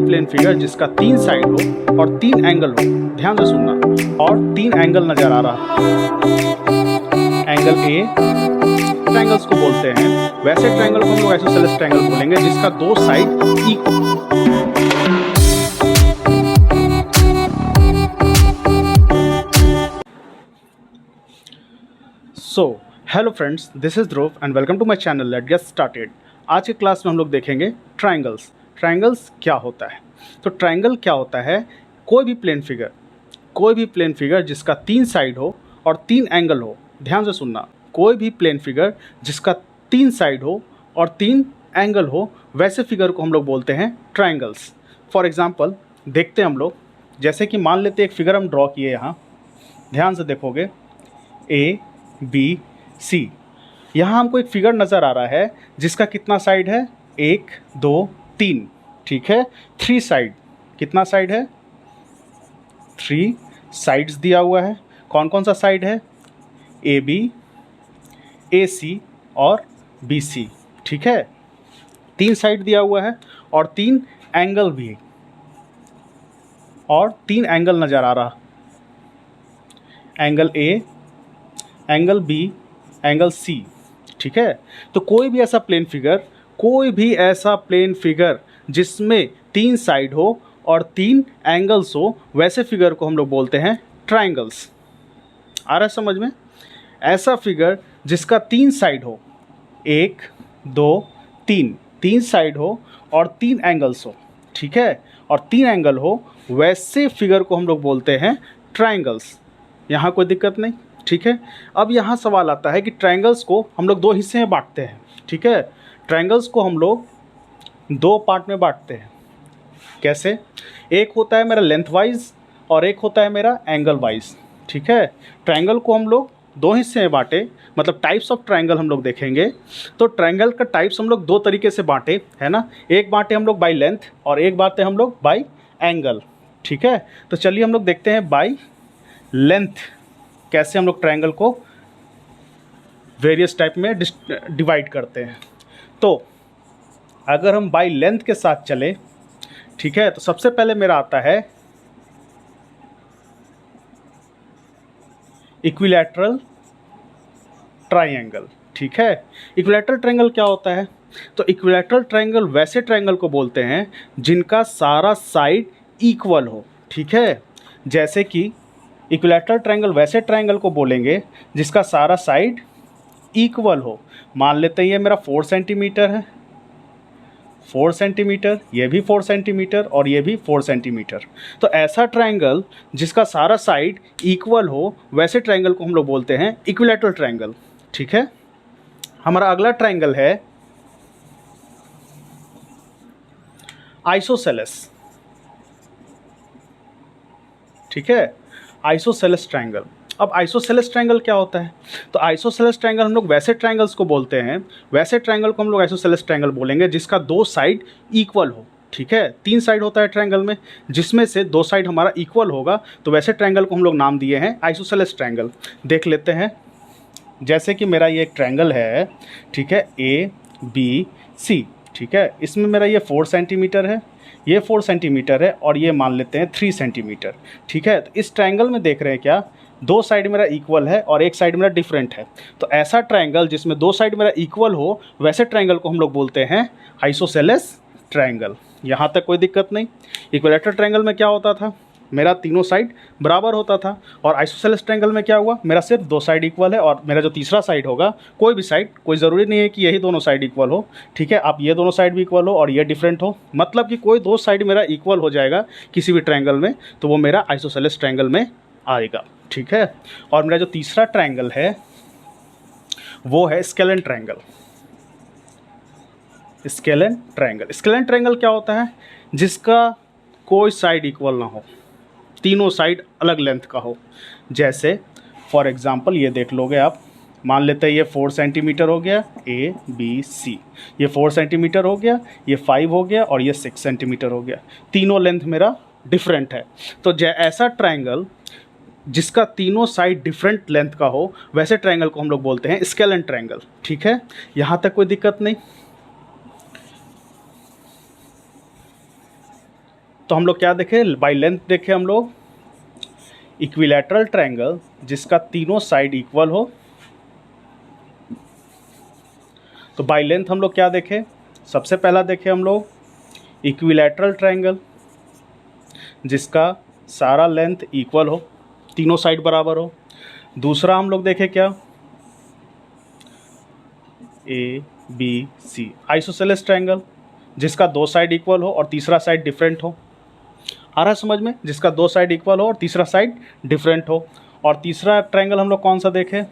Plane figure जिसका 3 side हो और 3 एंगल हो, ध्यान से सुनना, और 3 एंगल नजर आ रहा, एंगल ए ट्रायंगल्स को बोलते हैं, वैसे ट्रायंगल को हम लोग आइसोसेलेस ट्रायंगल बोलेंगे जिसका 2 side equal. So hello friends, this is Dhruv and welcome to my channel. Let's get started. आज के क्लास में हम लोग देखेंगे ट्रायंगल्स। ट्रायंगल्स क्या होता है? तो ट्रायंगल क्या होता है? कोई भी प्लेन फिगर जिसका 3 साइड हो और 3 एंगल हो, ध्यान से सुनना, कोई भी प्लेन फिगर जिसका 3 साइड हो और 3 एंगल हो, वैसे फिगर को हम लोग बोलते हैं ट्रायंगल्स। फॉर एग्जांपल देखते हैं हम लोग, जैसे कि मान लेते एक फिगर हम ड्रॉ किए, यहाँ ध्यान से देखोगे ए बी सी, यहाँ हमको एक फिगर नज़र आ रहा है जिसका कितना साइड है? 1 2 3, ठीक है। 3 साइड, कितना साइड है? 3 साइड्स दिया हुआ है। कौन कौन सा साइड है? ए बी, ए सी और बी सी, ठीक है। 3 साइड दिया हुआ है और 3 एंगल भी, और 3 एंगल नज़र आ रहा, angle A, angle B, angle C, ठीक है। तो कोई भी ऐसा प्लेन फिगर जिसमें 3 साइड हो और 3 एंगल्स हो, वैसे फिगर को हम लोग बोलते हैं ट्रायंगल्स। आ रहा है समझ में? ऐसा फिगर जिसका 3 साइड हो, 1 2 3, 3 साइड हो और 3 एंगल्स हो, ठीक है, और 3 एंगल हो, वैसे फिगर को हम लोग बोलते हैं ट्रायंगल्स। यहाँ कोई दिक्कत नहीं, ठीक है। अब यहाँ सवाल आता है कि ट्रायंगल्स को हम लोग 2 हिस्से में बांटते हैं, ठीक है। ट्रायंगल्स को हम लोग 2 पार्ट में बांटते हैं। कैसे? एक होता है मेरा लेंथ वाइज और एक होता है मेरा एंगल वाइज, ठीक है। ट्रायंगल को हम लोग 2 हिस्से में बांटे, मतलब टाइप्स ऑफ ट्रायंगल हम लोग देखेंगे। तो ट्रायंगल का टाइप्स हम लोग 2 तरीके से बांटे, है ना। एक बांटे हम लोग बाई लेंथ और एक बांटे हम लोग बाई एंगल, ठीक है। तो चलिए हम लोग देखते हैं बाई लेंथ कैसे हम लोग ट्रायंगल को वेरियस टाइप में डिवाइड करते हैं। तो अगर हम बाई लेंथ के साथ चले, ठीक है, तो सबसे पहले मेरा आता है इक्विलैटरल ट्रायंगल, ठीक है। इक्विलैटरल ट्रायंगल क्या होता है? तो इक्विलैटरल ट्रायंगल वैसे ट्रायंगल को बोलते हैं जिनका सारा साइड इक्वल हो, ठीक है। जैसे कि इक्विलैटरल ट्रायंगल वैसे ट्रायंगल को बोलेंगे जिसका सारा साइड इक्वल हो। मान लेते हैं ये मेरा 4 सेंटीमीटर है, 4 सेंटीमीटर, ये भी 4 सेंटीमीटर और ये भी 4 सेंटीमीटर। तो ऐसा ट्रायंगल जिसका सारा साइड इक्वल हो, वैसे ट्रायंगल को हम लोग बोलते हैं इक्विलैटरल ट्रायंगल, ठीक है। हमारा अगला ट्रायंगल है आइसोसेलेस, ठीक है, आइसोसेलेस ट्रायंगल। अब आइसोसेलेस ट्रायंगल क्या होता है? तो आइसोसेलेस ट्रायंगल हम लोग वैसे ट्रायंगल्स को बोलते हैं, वैसे ट्रायंगल को हम लोग आइसोसेलेस ट्रायंगल बोलेंगे जिसका 2 साइड इक्वल हो, ठीक है। 3 साइड होता है ट्रायंगल में, जिसमें से 2 साइड हमारा इक्वल होगा, तो वैसे ट्रायंगल को हम लोग नाम दिए हैं आइसोसेलेस ट्रायंगल। देख लेते हैं, जैसे कि मेरा ये एक ट्रायंगल है, ठीक है, ए बी सी, ठीक है। इसमें मेरा ये 4 सेंटीमीटर है, ये 4 सेंटीमीटर है और ये मान लेते हैं 3 सेंटीमीटर, ठीक है। तो इस ट्रायंगल में देख रहे हैं क्या, 2 साइड मेरा इक्वल है और एक साइड मेरा डिफरेंट है। तो ऐसा ट्रायंगल जिसमें 2 साइड मेरा इक्वल हो, वैसे ट्रायंगल को हम लोग बोलते हैं आइसोसेलेस ट्रायंगल। यहाँ तक कोई दिक्कत नहीं। इक्विलैटरल ट्रायंगल में क्या होता था? मेरा तीनों साइड बराबर होता था, और आइसोसेलेस ट्रायंगल में क्या हुआ, मेरा सिर्फ 2 साइड इक्वल है, और मेरा जो तीसरा साइड होगा, कोई भी साइड, कोई ज़रूरी नहीं है कि यही दोनों साइड इक्वल हो, ठीक है। आप ये दोनों साइड भी इक्वल हो और ये डिफरेंट हो, मतलब कि कोई 2 साइड मेरा इक्वल हो जाएगा किसी भी ट्रायंगल में, तो वो मेरा आइसोसेलेस ट्रायंगल में आएगा, ठीक है। और मेरा जो तीसरा ट्रायंगल है वो है स्केलेन ट्रायंगल। स्केलेन ट्रायंगल क्या होता है? जिसका कोई साइड इक्वल ना हो, तीनों साइड अलग लेंथ का हो। जैसे फॉर एग्जांपल ये देख लोगे आप, मान लेते हैं ये 4 सेंटीमीटर हो गया, ए बी सी, ये 4 सेंटीमीटर हो गया, ये 5 हो गया और ये 6 सेंटीमीटर हो गया। तीनों लेंथ मेरा डिफरेंट है। तो ऐसा ट्रायंगल जिसका तीनों साइड डिफरेंट लेंथ का हो, वैसे ट्रायंगल को हम लोग बोलते हैं स्केलेन ट्रायंगल, ठीक है। यहाँ तक कोई दिक्कत नहीं। तो हम लोग क्या देखे, बाई लेंथ देखे हम लोग इक्विलैटरल ट्रायंगल जिसका तीनों साइड इक्वल हो। तो बाई लेंथ हम लोग क्या देखे, सबसे पहला देखे हम लोग इक्विलैटरल ट्रायंगल जिसका सारा लेंथ इक्वल हो, तीनों साइड बराबर हो। दूसरा हम लोग देखे क्या, A B C isosceles triangle जिसका दो साइड इक्वल हो और तीसरा साइड डिफरेंट हो। आ रहा है समझ में, जिसका दो साइड इक्वल हो और तीसरा साइड डिफरेंट हो। और तीसरा ट्रायंगल हम लोग कौन सा देखे,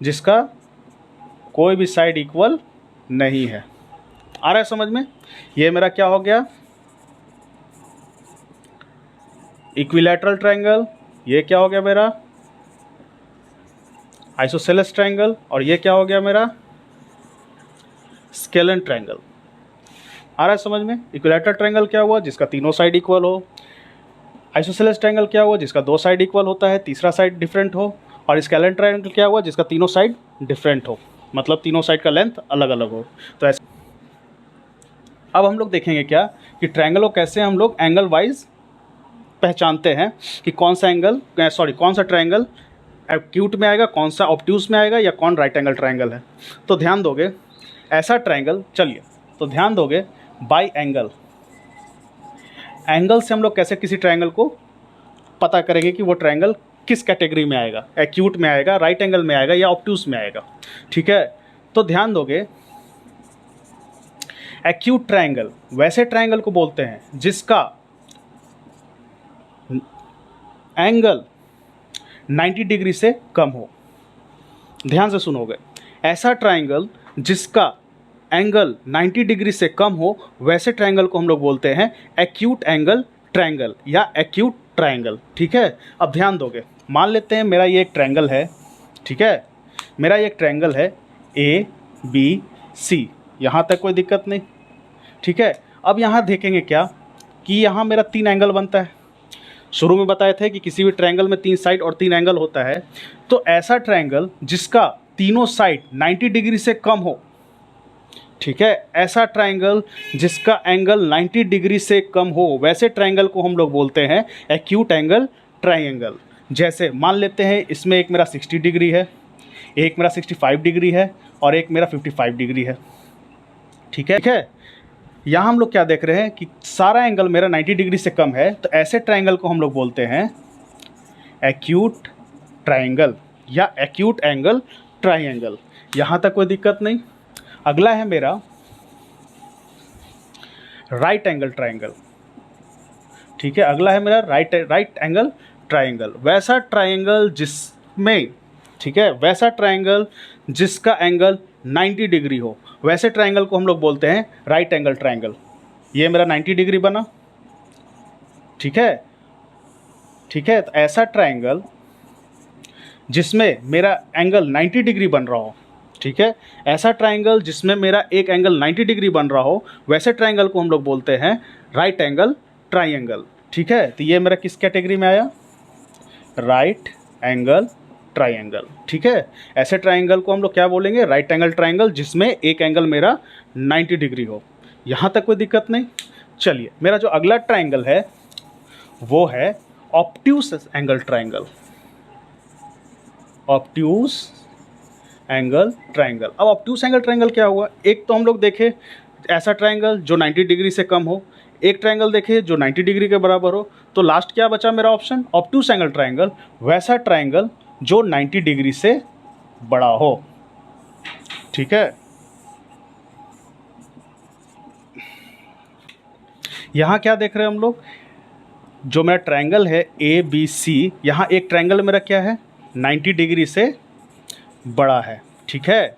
जिसका कोई भी साइड इक्वल नहीं है। आ रहा है समझ में, ये मेरा क्या हो गया इक्विलैटरल ट्रायंगल, ये क्या हो गया मेरा आइसोसेलेस ट्रायंगल, और ये क्या हो गया मेरा स्केलन ट्रायंगल। आ रहा है समझ में, इक्विलैटरल ट्रायंगल क्या हुआ, जिसका तीनों साइड इक्वल हो। आइसोसेलेस ट्रायंगल क्या हुआ, जिसका दो साइड इक्वल होता है, तीसरा साइड डिफरेंट हो। और स्केलन ट्रायंगल क्या हुआ, जिसका तीनों साइड डिफरेंट हो, मतलब तीनों साइड का लेंथ अलग अलग हो। तो ऐसे अब हम लोग देखेंगे क्या कि ट्रायंगल को कैसे हम लोग एंगल वाइज पहचानते हैं कि कौन सा एंगल कौन सा ट्रायंगल एक्यूट में आएगा, कौन सा ऑब्ट्यूस में आएगा, या कौन राइट एंगल ट्रायंगल है। तो ध्यान दोगे ऐसा ट्रायंगल, चलिए तो ध्यान दोगे बाई एंगल, एंगल से हम लोग कैसे किसी ट्रायंगल को पता करेंगे कि वो ट्रायंगल किस कैटेगरी में आएगा, एक्यूट में आएगा, राइट एंगल में आएगा, या ऑब्ट्यूस में आएगा। ठीक है, तो ध्यान दोगे एक्यूट ट्रायंगल वैसे ट्रायंगल को बोलते हैं जिसका एंगल 90 डिग्री से कम हो। ध्यान से सुनोगे, ऐसा ट्रायंगल जिसका एंगल 90 डिग्री से कम हो वैसे ट्रायंगल को हम लोग बोलते हैं एक्यूट एंगल ट्रायंगल या एक्यूट ट्रायंगल। ठीक है, अब ध्यान दोगे, मान लेते हैं मेरा ये एक ट्रायंगल है। ठीक है, मेरा ये एक ट्रायंगल है ए बी सी, यहाँ तक कोई दिक्कत नहीं। ठीक है, अब यहाँ देखेंगे क्या कि यहाँ मेरा तीन एंगल बनता है। शुरू में बताए थे कि किसी भी ट्रायंगल में तीन साइड और तीन एंगल होता है। तो ऐसा ट्रायंगल जिसका तीनों साइड 90 डिग्री से कम हो, ठीक है, ऐसा ट्रायंगल जिसका एंगल 90 डिग्री से कम हो वैसे ट्रायंगल को हम लोग बोलते हैं एक्यूट एंगल ट्रायंगल। जैसे मान लेते हैं इसमें एक मेरा 60 डिग्री है, एक मेरा 65 डिग्री है और एक मेरा 55 डिग्री है। ठीक है, यहाँ हम लोग क्या देख रहे हैं कि सारा एंगल मेरा 90 डिग्री से कम है, तो ऐसे ट्रायंगल को हम लोग बोलते हैं एक्यूट ट्रायंगल या एक्यूट एंगल ट्रायंगल। यहाँ तक कोई दिक्कत नहीं। अगला है मेरा राइट एंगल ट्रायंगल। ठीक है, अगला है मेरा राइट एंगल ट्रायंगल, वैसा ट्रायंगल जिसमें, ठीक है, वैसा ट्रायंगल जिसका एंगल 90 डिग्री हो वैसे ट्रायंगल को हम लोग बोलते हैं राइट एंगल ट्रायंगल। ये मेरा 90 डिग्री बना। ठीक है, ठीक है, तो ऐसा ट्रायंगल जिसमें मेरा एंगल 90 डिग्री बन रहा हो, ठीक है, ऐसा ट्रायंगल जिसमें मेरा एक एंगल 90 डिग्री बन रहा हो वैसे ट्रायंगल को हम लोग बोलते हैं राइट एंगल ट्रायंगल। ठीक है, तो ये मेरा किस कैटेगरी में आया, राइट एंगल ट्रायंगल। ठीक है, ऐसे ट्रायंगल को हम लोग क्या बोलेंगे, राइट एंगल ट्रायंगल जिसमें एक एंगल मेरा 90 डिग्री हो। यहाँ तक कोई दिक्कत नहीं। चलिए, मेरा जो अगला ट्रायंगल है वो है obtuse angle triangle. Obtuse angle triangle. अब ऑब्ट्यूस एंगल ट्रायंगल क्या हुआ, एक तो हम लोग देखे ऐसा ट्रायंगल जो 90 डिग्री से कम हो, एक ट्रायंगल देखे जो 90 डिग्री के बराबर हो, तो लास्ट क्या बचा मेरा ऑप्शन, ऑब्ट्यूस एंगल ट्रायंगल, वैसा ट्रायंगल जो 90 डिग्री से बड़ा हो। ठीक है, यहाँ क्या देख रहे हैं हम लोग, जो मेरा ट्रायंगल है ए बी सी, यहाँ एक ट्रायंगल मेरा क्या है 90 डिग्री से बड़ा है। ठीक है,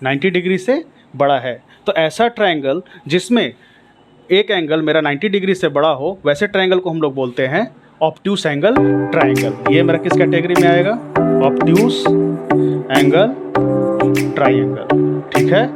90 डिग्री से बड़ा है, तो ऐसा ट्रायंगल जिसमें एक एंगल मेरा 90 डिग्री से बड़ा हो वैसे ट्रायंगल को हम लोग बोलते हैं ऑब्ट्यूस एंगल ट्रायंगल। ये मेरा किस कैटेगरी में आएगा, ऑब्ट्यूस एंगल ट्रायंगल। ठीक है,